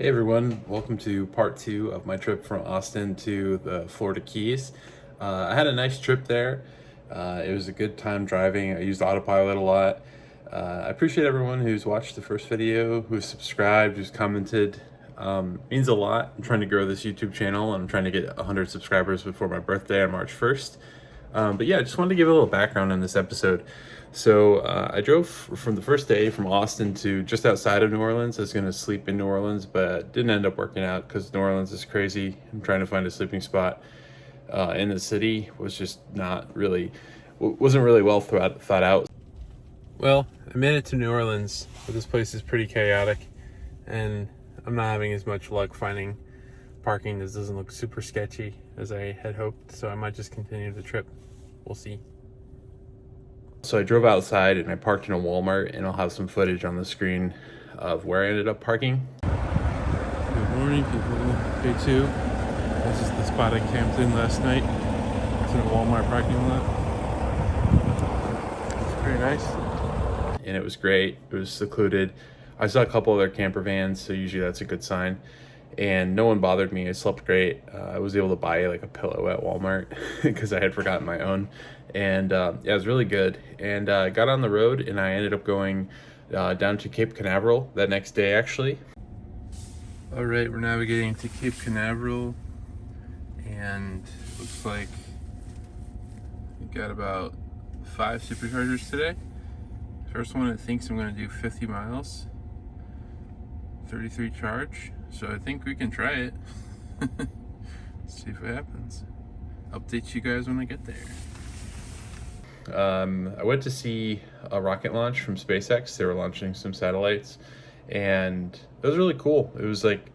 Hey everyone, welcome to part 2 of my trip from Austin to the Florida Keys. I had a nice trip there. It was a good time driving. I used autopilot a lot. I appreciate everyone who's watched the first video, who's subscribed, who's commented. Means a lot. I'm trying to grow this YouTube channel. I'm trying to get 100 subscribers before my birthday on March 1st. But yeah, I just wanted to give a little background on this episode. So I drove from the first day from Austin to just outside of New Orleans. I was going to sleep in New Orleans, but didn't end up working out because New Orleans is crazy. I'm trying to find a sleeping spot in the city. Was just wasn't really well thought out. Well, I made it to New Orleans, but this place is pretty chaotic, and I'm not having as much luck finding parking. This doesn't look super sketchy as I had hoped, so I might just continue the trip. We'll see. So I drove outside and I parked in a Walmart, and I'll have some footage on the screen of where I ended up parking. Good morning, people. Day 2. This is the spot I camped in last night. It's in a Walmart parking lot. It's very nice. And it was great. It was secluded. I saw a couple other camper vans, so usually that's a good sign. And no one bothered me. I slept great. I was able to buy like a pillow at Walmart because I had forgotten my own. And yeah, it was really good. And I got on the road and I ended up going down to Cape Canaveral that next day, actually. All right, we're navigating to Cape Canaveral, and looks like we got about 5 superchargers today. First one, it thinks I'm going to do 50 miles, 33 charge. So I think we can try it. See if it happens. Update you guys when I get there. I went to see a rocket launch from SpaceX. They were launching some satellites, and it was really cool. It was like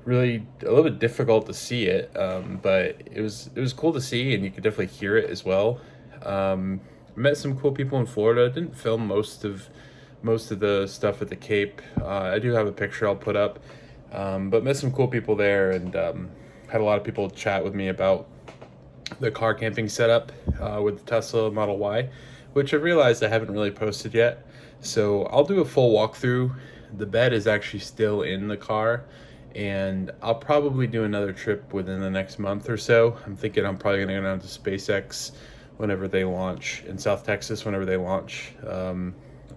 really a little bit difficult to see it, but it was cool to see, and you could definitely hear it as well. Met some cool people in Florida. Didn't film most of the stuff at the Cape. I do have a picture I'll put up. But met some cool people there, and had a lot of people chat with me about the car camping setup with the Tesla Model Y, which I realized I haven't really posted yet. So I'll do a full walkthrough. The bed is actually still in the car, and I'll probably do another trip within the next month or so. I'm thinking I'm probably going to go down to SpaceX whenever they launch, in South Texas whenever they launch the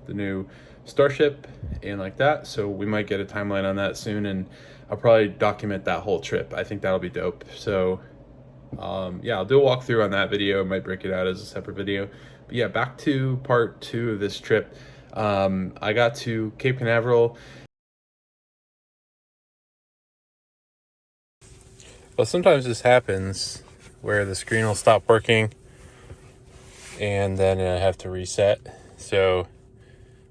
new Starship and like that. So we might get a timeline on that soon, and I'll probably document that whole trip. I think that'll be dope. So yeah, I'll do a walkthrough on that video. I might break it out as a separate video. But yeah, back to part 2 of this trip. I got to Cape Canaveral. Well, sometimes this happens where the screen will stop working and then I have to reset. So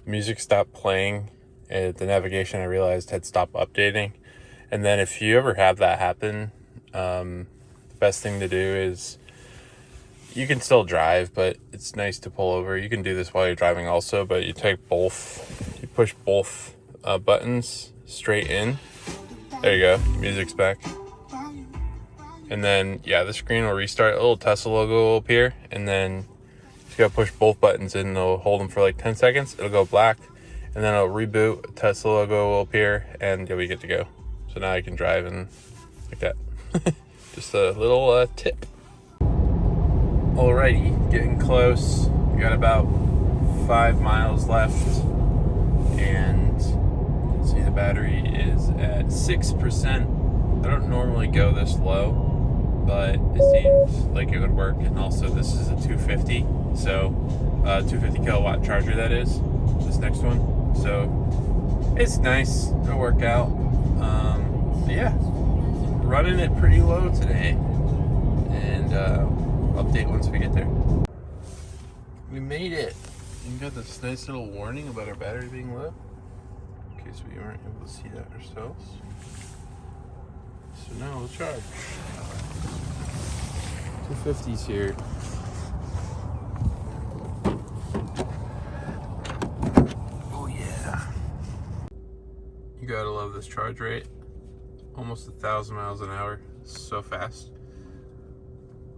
music stopped playing, and the navigation I realized had stopped updating. And then if you ever have that happen, the best thing to do is, you can still drive, but it's nice to pull over. You can do this while you're driving also, but you push both buttons straight in. There you go, music's back. And then yeah, the screen will restart. A little Tesla logo will appear, and then you gotta push both buttons in. They'll hold them for like 10 seconds. It'll go black, and then it'll reboot. Tesla logo will appear, and you'll be good to go. So now I can drive and like that. Just a little tip. Alrighty, getting close. We got about 5 miles left, and you can see the battery is at 6%. I don't normally go this low, but it seems like it would work. And also, this is a 250, so 250 kilowatt charger, that is, this next one. So it's nice. It'll work out. Yeah, running it pretty low today, and update once we get there. We made it. We got this nice little warning about our battery being low, in case we weren't able to see that ourselves. So now we'll charge. 250's here. Oh yeah. You gotta love this charge rate. Almost 1,000 miles an hour. So fast.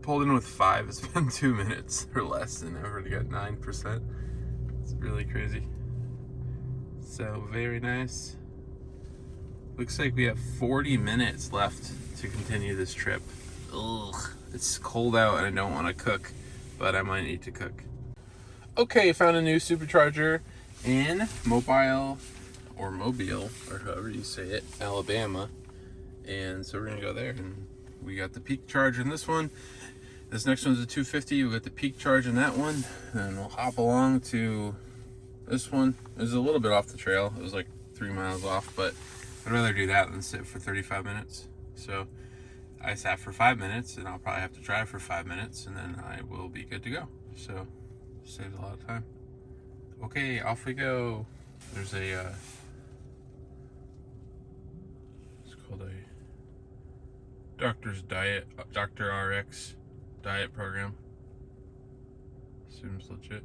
Pulled in with 5. It's been 2 minutes or less, and I've already got 9%. It's really crazy. So very nice. Looks like we have 40 minutes left to continue this trip. Ugh, it's cold out and I don't want to cook, but I might need to cook. Okay, found a new supercharger in Mobile, or however you say it, Alabama. And so we're gonna go there, and we got the peak charge in this one. This next one's a 250. We got the peak charge in that one, and we'll hop along to this one. It was a little bit off the trail. It was like 3 miles off, but I'd rather do that than sit for 35 minutes. So I sat for 5 minutes, and I'll probably have to drive for 5 minutes, and then I will be good to go. So saves a lot of time. Okay, off we go. There's a it's called a doctor's diet, Dr. RX diet program. Seems legit.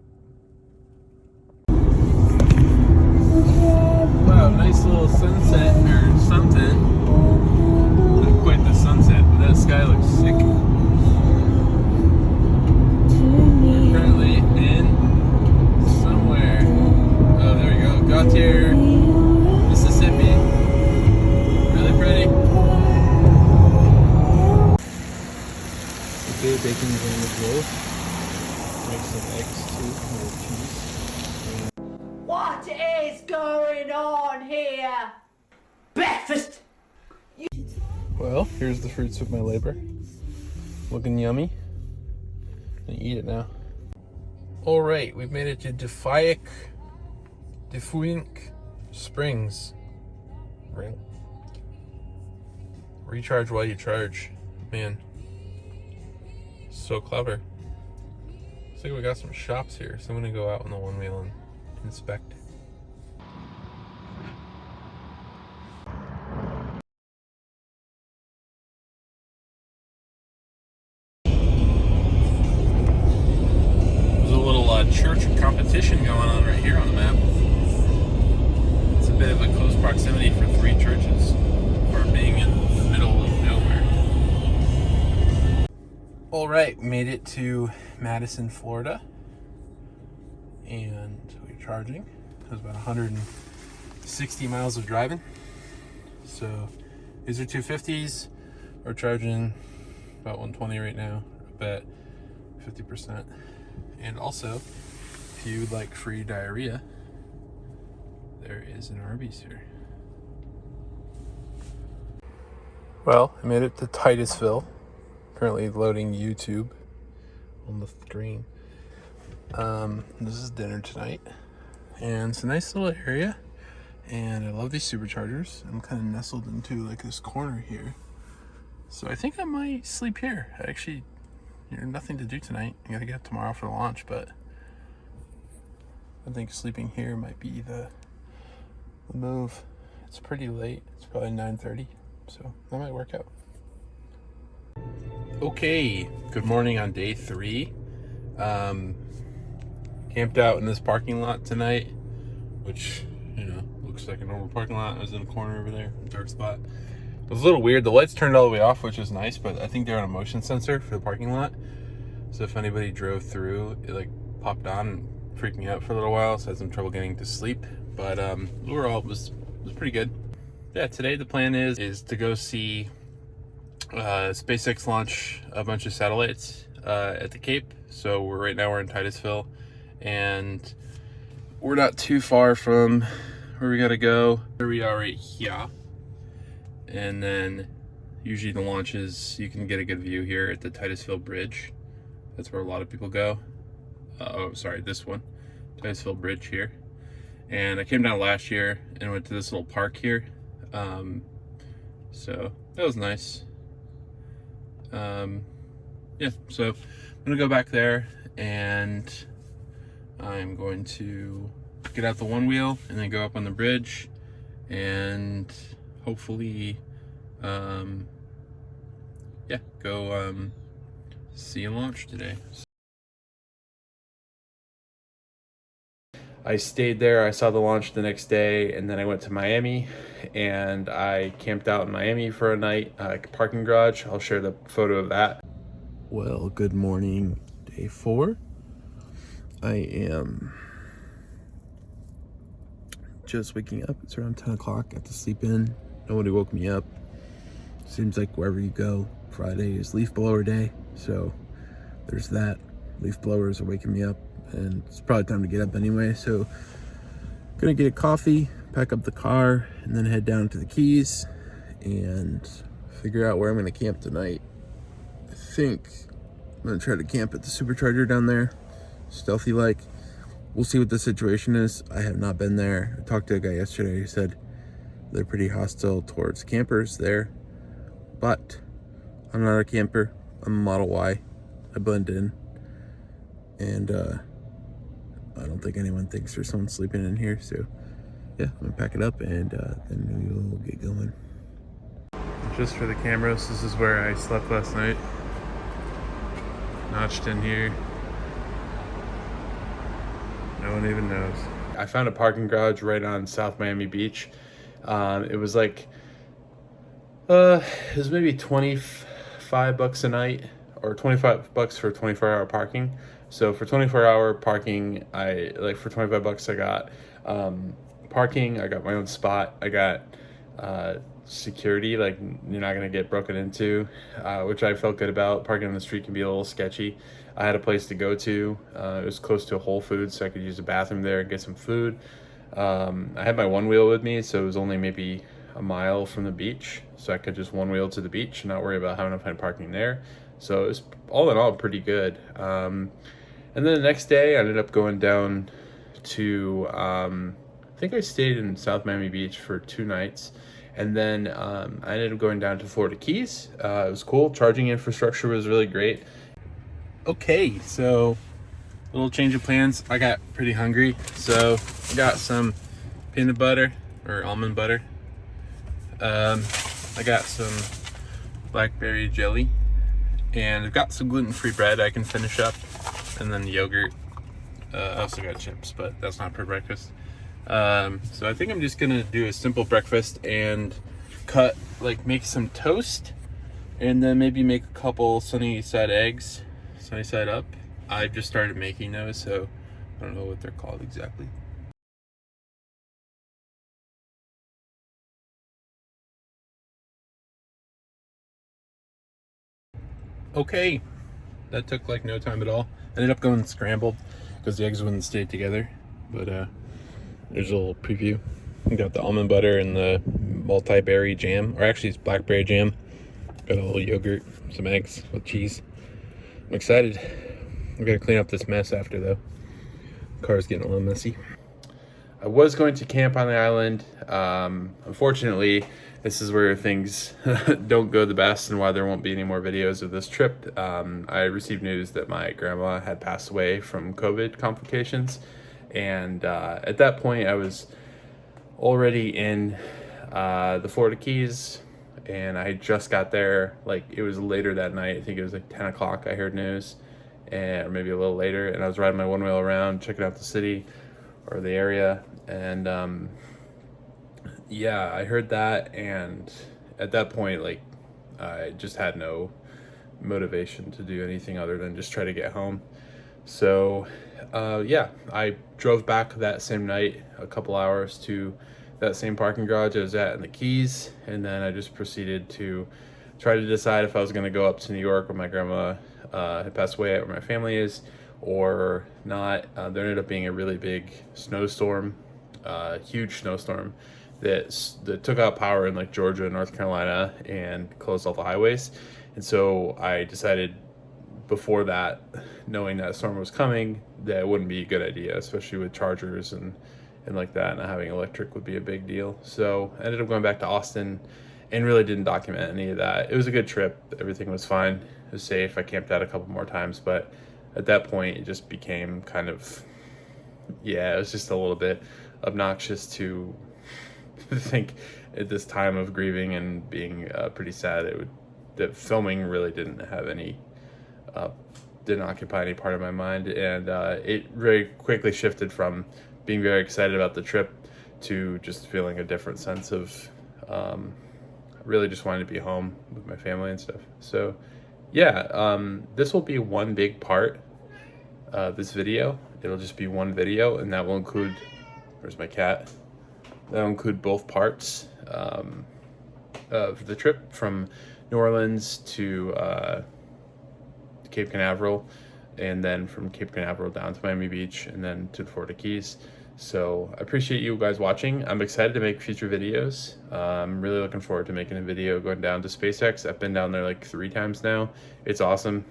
Wow, nice little sunset or something. Not quite the sunset, but that sky looks sick. We're currently in somewhere. Oh, there we go. Gautier, Mississippi. Really pretty. Okay, bacon sandwich roll. Make some eggs too, a little cheese. What is going on here? Breakfast! Well, here's the fruits of my labor. Looking yummy. Gonna eat it now. All right, we've made it to Defuink Springs. Right. Recharge while you charge. Man, so clever. Looks like we got some shops here, so I'm gonna go out on the one wheel and inspect. There's a little church competition going on right here on the map. It's a bit of a close proximity for 3 churches for being in the middle of nowhere. All right, made it to Madison, Florida, and we're charging. It was about 160 miles of driving. So these are 250s. We're charging about 120 right now, about 50%. And also, if you'd like free diarrhea, there is an Arby's here. Well, I made it to Titusville. Currently loading YouTube on the screen. This is dinner tonight, and it's a nice little area, and I love these superchargers. I'm kind of nestled into like this corner here, so I think I might sleep here. Actually, nothing to do tonight. I gotta get up tomorrow for the launch, but I think sleeping here might be the move. It's pretty late. It's probably 9:30, so that might work out. Okay, good morning on day 3. Camped out in this parking lot tonight, which, looks like a normal parking lot. I was in a corner over there, a dark spot. It was a little weird. The lights turned all the way off, which was nice, but I think they're on a motion sensor for the parking lot. So if anybody drove through, it like popped on and freaked me out for a little while, so I had some trouble getting to sleep. But overall, it was pretty good. Yeah, today the plan is to go see SpaceX launch a bunch of satellites at the Cape. So right now we're in Titusville, and we're not too far from where we gotta go. Here we are right here. And then usually the launches, you can get a good view here at the Titusville Bridge. That's where a lot of people go. This one, Titusville Bridge here. And I came down last year and went to this little park here. So that was nice. Yeah, so I'm gonna go back there, and I'm going to get out the one wheel and then go up on the bridge, and hopefully go see a launch today. I stayed there. I saw the launch the next day, and then I went to Miami, and I camped out in Miami for a night, parking garage. I'll share the photo of that. Well, good morning, day 4. I am just waking up. It's around 10 o'clock. Got to sleep in Nobody woke me up. Seems like wherever you go, Friday is leaf blower day, so there's that. Leaf blowers are waking me up, and it's probably time to get up anyway, so gonna get a coffee, pack up the car, and then head down to the Keys and figure out where I'm gonna camp tonight. I think I'm gonna try to camp at the supercharger down there, stealthy like. We'll see what the situation is. I have not been there. I talked to a guy yesterday who said they're pretty hostile towards campers there, but I'm not a camper. I'm a Model Y. I blend in, and I don't think anyone thinks there's someone sleeping in here, so yeah, I'm gonna pack it up and then we'll get going. Just for the cameras, this is where I slept last night. Notched in here. No one even knows. I found a parking garage right on South Miami Beach. It was like, it was maybe $25 a night, or $25 for 24-hour parking. So for 24-hour parking, for $25 I got parking, I got my own spot, I got security, like you're not gonna get broken into, which I felt good about. Parking on the street can be a little sketchy. I had a place to go to. It was close to a Whole Foods, so I could use the bathroom there and get some food. I had my one wheel with me, so it was only maybe a mile from the beach, so I could just one wheel to the beach and not worry about having to find parking there. So it was all in all pretty good. And then the next day I ended up going down to, I think I stayed in South Miami Beach for 2 nights. And then I ended up going down to Florida Keys. It was cool. Charging infrastructure was really great. Okay, so a little change of plans. I got pretty hungry, so I got some peanut butter or almond butter. I got some blackberry jelly, and I've got some gluten-free bread I can finish up, and then yogurt. I also got chips, but that's not for breakfast. So I think I'm just gonna do a simple breakfast and make some toast, and then maybe make a couple sunny side eggs, sunny side up. I've just started making those, so I don't know what they're called exactly. Okay, that took like no time at all. Ended up going scrambled because the eggs wouldn't stay together, but there's a little preview. We got the almond butter and the multi-berry jam, or actually it's blackberry jam. Got a little yogurt, some eggs with cheese. I'm excited. I'm gonna clean up this mess after though. Car's getting a little messy. I was going to camp on the island. Unfortunately, this is where things don't go the best and why there won't be any more videos of this trip. I received news that my grandma had passed away from COVID complications. And at that point, I was already in the Florida Keys, and I just got there. Like, it was later that night. I think it was like 10 o'clock I heard news, or maybe a little later. And I was riding my one wheel around, checking out the city or the area. And yeah, I heard that. And at that point, like, I just had no motivation to do anything other than just try to get home. So yeah, I drove back that same night, a couple hours to that same parking garage I was at in the Keys, and then I just proceeded to try to decide if I was going to go up to New York where my grandma had passed away, where my family is, or not. There ended up being a really big snowstorm, huge snowstorm that took out power in like Georgia and North Carolina and closed all the highways. And so I decided before that, knowing that storm was coming, that it wouldn't be a good idea, especially with chargers and like that, and having electric would be a big deal. So I ended up going back to Austin and really didn't document any of that. It was a good trip. Everything was fine. It was safe. I camped out a couple more times, but at that point it just became kind of, yeah, it was just a little bit obnoxious to think at this time of grieving and being pretty sad, that filming really didn't have any didn't occupy any part of my mind, and it very quickly shifted from being very excited about the trip to just feeling a different sense of really just wanting to be home with my family and stuff. So yeah, this will be one big part of this video. It'll just be one video, and that will include, where's my cat? That will include both parts. of the trip from New Orleans to Cape Canaveral, and then from Cape Canaveral down to Miami Beach, and then to the Florida Keys. So I appreciate you guys watching. I'm excited to make future videos. I'm really looking forward to making a video going down to SpaceX. I've been down there like 3 times now. It's awesome.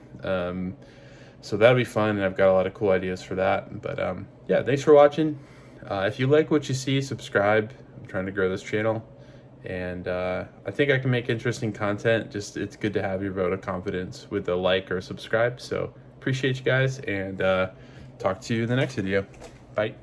So that'll be fun, and I've got a lot of cool ideas for that. But yeah, thanks for watching. If you like what you see, subscribe. I'm trying to grow this channel, and I think I can make interesting content. Just it's good to have your vote of confidence with a like or subscribe. So appreciate you guys, and talk to you in the next video. Bye.